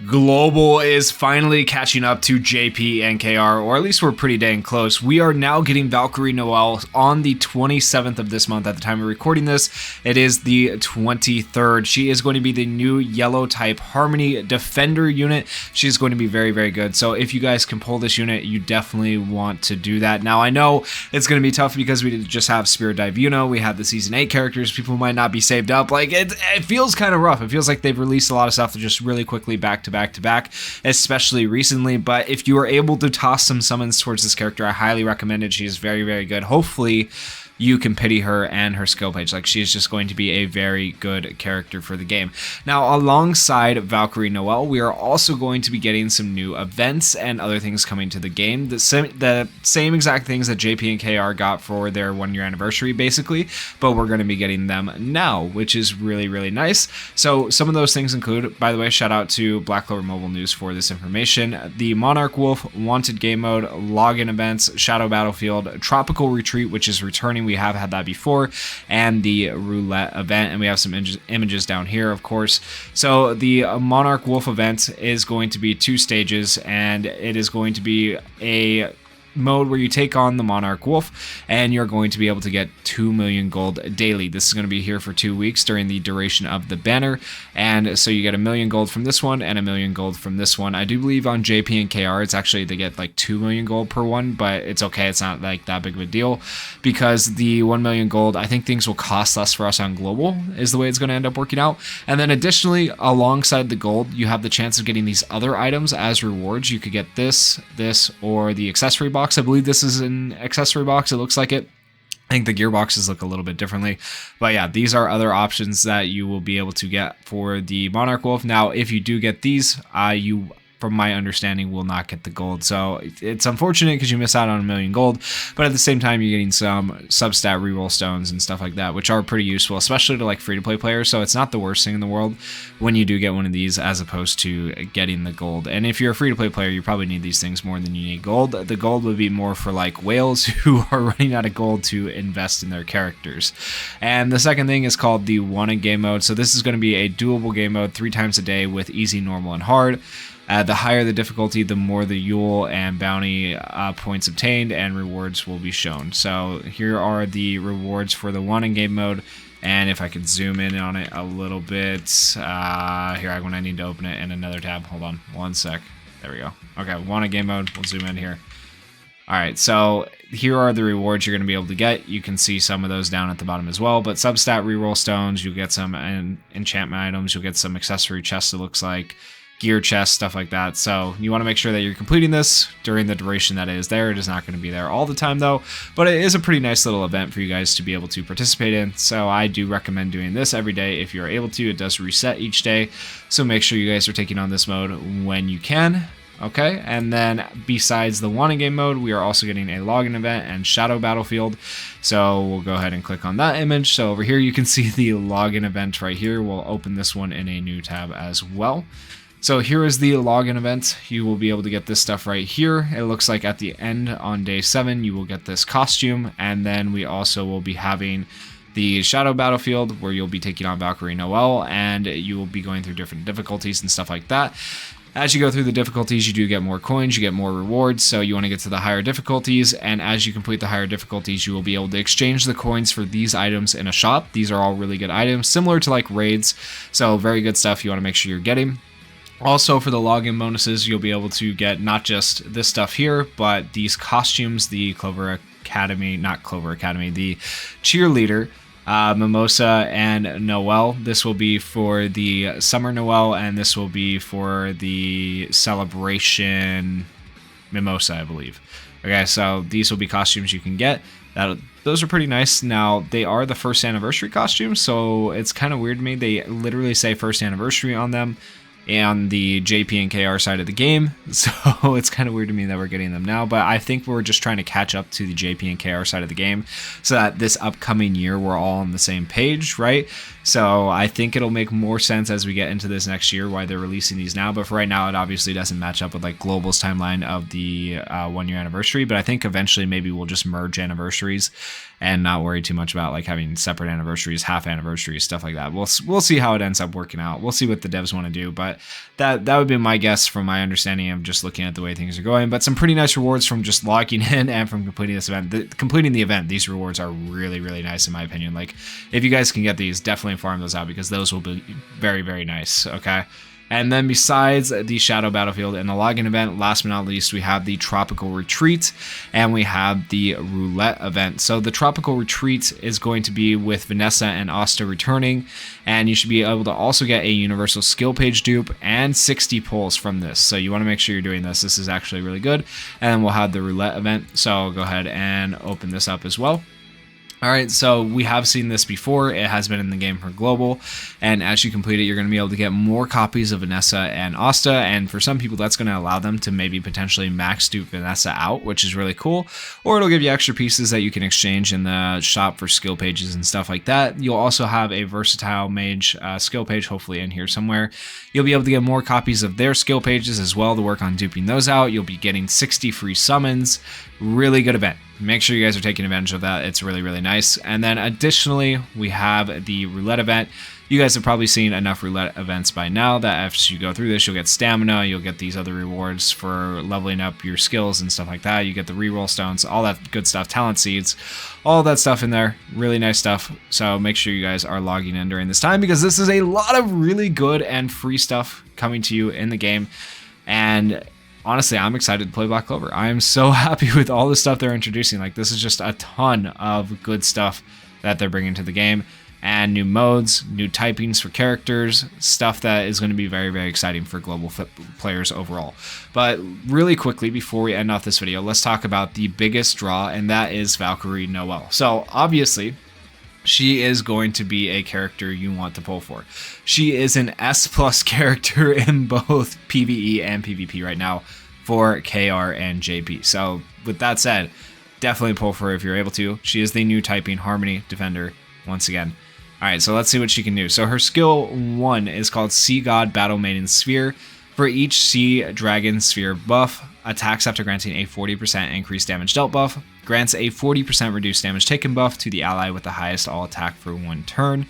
Global is finally catching up to JP and KR, or at least we're pretty dang close. We are now getting Valkyrie Noelle on the 27th of this month at the time of recording this. It is the 23rd. She is going to be the new yellow type Harmony Defender unit. She's going to be very, very good. So if you guys can pull this unit, you definitely want to do that. Now, I know it's going to be tough because we just have Spirit Dive Uno. We have the Season 8 characters. People might not be saved up. Like, it feels kind of rough. It feels like they've released a lot of stuff just really quickly back to back, especially recently. But if you are able to toss some summons towards this character, I highly recommend it. She is very, very good. Hopefully you can pity her and her skill page. Like, she's just going to be a very good character for the game. Now, alongside Valkyrie Noelle, we are also going to be getting some new events and other things coming to the game. The same exact things that JP and KR got for their 1-year anniversary, basically, but we're going to be getting them now, which is really, really nice. So some of those things include, by the way, shout out to Black Clover Mobile News for this information, the Monarch Wolf, Wanted Game Mode, Login Events, Shadow Battlefield, Tropical Retreat, which is returning. We have had that before, and the roulette event, and we have some images down here, of course. So the Monarch Wolf event is going to be 2 stages, and it is going to be a mode where you take on the Monarch Wolf, and you're going to be able to get 2 million gold daily. This is going to be here for 2 weeks during the duration of the banner, and so you get 1 million gold from this one and 1 million gold from this one. I do believe on JP and KR it's actually they get like 2 million gold per one, but it's okay, it's not like that big of a deal because the 1 million gold, I think things will cost less for us on global is the way it's going to end up working out. And then additionally, alongside the gold, you have the chance of getting these other items as rewards. You could get this, or the accessory box. I believe this is an accessory box. It looks like it. I think the gearboxes look a little bit differently. But yeah, these are other options that you will be able to get for the Monarch Wolf. Now, if you do get these, you, from my understanding, will not get the gold. So it's unfortunate because you miss out on 1 million gold, but at the same time, you're getting some substat reroll stones and stuff like that, which are pretty useful, especially to like free-to-play players. So it's not the worst thing in the world when you do get one of these as opposed to getting the gold. And if you're a free-to-play player, you probably need these things more than you need gold. The gold would be more for like whales who are running out of gold to invest in their characters. And the second thing is called the Wanted Game Mode. So this is going to be a doable game mode 3 times a day with easy, normal, and hard. The higher the difficulty, the more the Yule and bounty points obtained and rewards will be shown. So here are the rewards for the Wanted Game Mode. And if I could zoom in on it a little bit, here, when I need to open it in another tab. Hold on one sec. There we go. Okay, Wanted Game Mode. We'll zoom in here. All right, so here are the rewards you're going to be able to get. You can see some of those down at the bottom as well. But substat reroll stones, you'll get some enchantment items. You'll get some accessory chests, it looks like. Gear chests, stuff like that. So you want to make sure that you're completing this during the duration that it is there. It is not going to be there all the time though, but it is a pretty nice little event for you guys to be able to participate in. So I do recommend doing this every day if you're able to. It does reset each day, so make sure you guys are taking on this mode when you can. Okay, and then besides the Wanted Game Mode, we are also getting a login event and Shadow Battlefield. So we'll go ahead and click on that image. So over here you can see the login event right here. We'll open this one in a new tab as well. So here is the login event. You will be able to get this stuff right here. It looks like at the end on day 7, you will get this costume. And then we also will be having the Shadow Battlefield where you'll be taking on Valkyrie Noelle and you will be going through different difficulties and stuff like that. As you go through the difficulties, you do get more coins, you get more rewards, so you want to get to the higher difficulties, and as you complete the higher difficulties, you will be able to exchange the coins for these items in a shop. These are all really good items, similar to like raids, so very good stuff you want to make sure you're getting. Also, for the login bonuses, you'll be able to get not just this stuff here, but these costumes, the Clover Academy, not Clover Academy, the cheerleader, Mimosa and Noelle. This will be for the Summer Noelle, and this will be for the Celebration Mimosa, I believe. Okay, so these will be costumes you can get. Those are pretty nice. Now, they are the first anniversary costumes, so it's kind of weird to me. They literally say first anniversary on them and the JP and KR side of the game, so it's kind of weird to me that we're getting them now, but I think we're just trying to catch up to the JP and KR side of the game so that this upcoming year we're all on the same page, right? So I think it'll make more sense as we get into this next year why they're releasing these now, but for right now it obviously doesn't match up with like Global's timeline of the 1-year anniversary, but I think eventually maybe we'll just merge anniversaries and not worry too much about like having separate anniversaries, half anniversaries, stuff like that. We'll see how it ends up working out. We'll see what the devs want to do, but that would be my guess from my understanding of just looking at the way things are going. But some pretty nice rewards from just logging in and from completing this event. Completing the event, these rewards are really, really nice in my opinion. Like if you guys can get these, definitely farm those out because those will be very, very nice. Okay. And then besides the Shadow Battlefield and the login event, last but not least, we have the Tropical Retreat and we have the Roulette event. So the Tropical Retreat is going to be with Vanessa and Asta returning, and you should be able to also get a Universal Skill Page dupe and 60 pulls from this. So you want to make sure you're doing this. This is actually really good. And then we'll have the Roulette event. So I'll go ahead and open this up as well. All right, so we have seen this before. It has been in the game for Global, and as you complete it, you're going to be able to get more copies of Vanessa and Asta, and for some people, that's going to allow them to maybe potentially max dupe Vanessa out, which is really cool, or it'll give you extra pieces that you can exchange in the shop for skill pages and stuff like that. You'll also have a Versatile Mage skill page, hopefully in here somewhere. You'll be able to get more copies of their skill pages as well to work on duping those out. You'll be getting 60 free summons. Really good event. Make sure you guys are taking advantage of that. It's really, really nice. And then additionally, we have the Roulette event. You guys have probably seen enough Roulette events by now that as you go through this, you'll get stamina, you'll get these other rewards for leveling up your skills and stuff like that. You get the reroll stones, all that good stuff, talent seeds, all that stuff in there. Really nice stuff. So make sure you guys are logging in during this time because this is a lot of really good and free stuff coming to you in the game. And honestly, I'm excited to play Black Clover. I am so happy with all the stuff they're introducing. Like, this is just a ton of good stuff that they're bringing to the game. And new modes, new typings for characters, stuff that is going to be very, very exciting for global players overall. But really quickly, before we end off this video, let's talk about the biggest draw, and that is Valkyrie Noelle. So, obviously, she is going to be a character you want to pull for. She is an S+ character in both PvE and PvP right now for KR and JP. So with that said, definitely pull for her if you're able to. She is the new typing Harmony Defender once again. Alright, so let's see what she can do. So her skill 1 is called Sea God Battle Maiden Sphere. For each Sea Dragon Sphere buff, attacks after granting a 40% increased damage dealt buff, grants a 40% reduced damage taken buff to the ally with the highest all attack for 1 turn.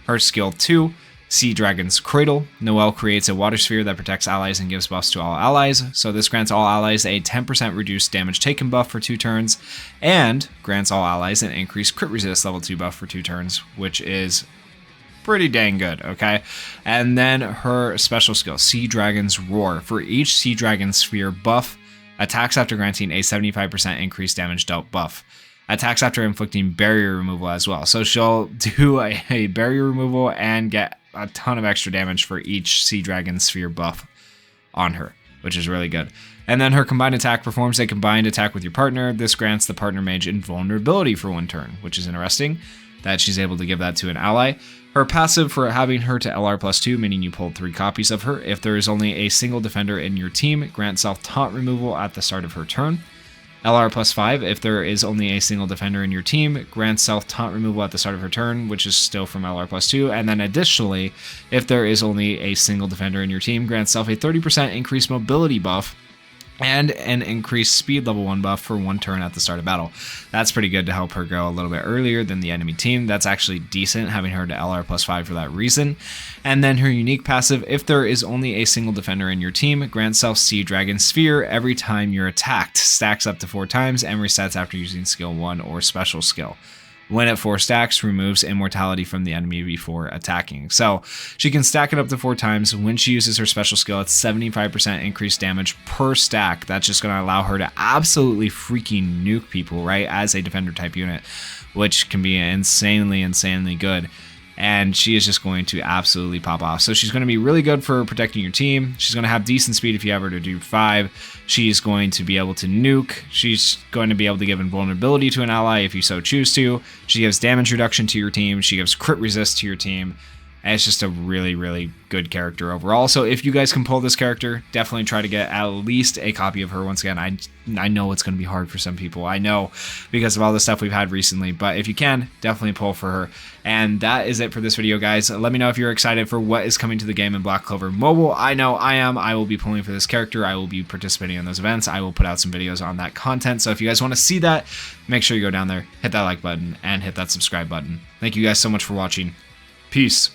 Her skill 2, Sea Dragon's Cradle. Noelle creates a water sphere that protects allies and gives buffs to all allies. So this grants all allies a 10% reduced damage taken buff for 2 turns, and grants all allies an increased crit resist level 2 buff for 2 turns, which is pretty dang good, okay? And then her special skill, Sea Dragon's Roar. For each Sea Dragon Sphere buff, attacks after granting a 75% increased damage dealt buff. Attacks after inflicting barrier removal as well. So she'll do a barrier removal and get a ton of extra damage for each Sea Dragon Sphere buff on her, which is really good. And then her combined attack performs a combined attack with your partner. This grants the partner mage invulnerability for 1 turn, which is interesting that she's able to give that to an ally. Her passive for having her to LR+2, meaning you pulled 3 copies of her. If there is only a single defender in your team, grant self-taunt removal at the start of her turn. LR+5, if there is only a single defender in your team, grant self-taunt removal at the start of her turn, which is still from LR+2. And then additionally, if there is only a single defender in your team, grant self a 30% increased mobility buff and an increased speed level 1 buff for 1 turn at the start of battle. That's pretty good to help her go a little bit earlier than the enemy team. That's actually decent, having her to LR+5 for that reason. And then her unique passive, if there is only a single defender in your team, grant self Sea Dragon Sphere every time you're attacked, stacks up to 4 times, and resets after using skill 1 or special skill. When at 4 stacks, removes immortality from the enemy before attacking. So she can stack it up to 4 times. When she uses her special skill, it's 75% increased damage per stack. That's just going to allow her to absolutely freaking nuke people, right, as a defender type unit, which can be insanely, insanely good. And she is just going to absolutely pop off. So she's going to be really good for protecting your team. She's going to have decent speed if you have her to do 5. She's going to be able to nuke. She's going to be able to give invulnerability to an ally if you so choose to. She gives damage reduction to your team. She gives crit resist to your team. And it's just a really, really good character overall. So if you guys can pull this character, definitely try to get at least a copy of her. Once again, I know it's going to be hard for some people. I know because of all the stuff we've had recently. But if you can, definitely pull for her. And that is it for this video, guys. Let me know if you're excited for what is coming to the game in Black Clover Mobile. I know I am. I will be pulling for this character. I will be participating in those events. I will put out some videos on that content. So if you guys want to see that, make sure you go down there, hit that like button, and hit that subscribe button. Thank you guys so much for watching. Peace.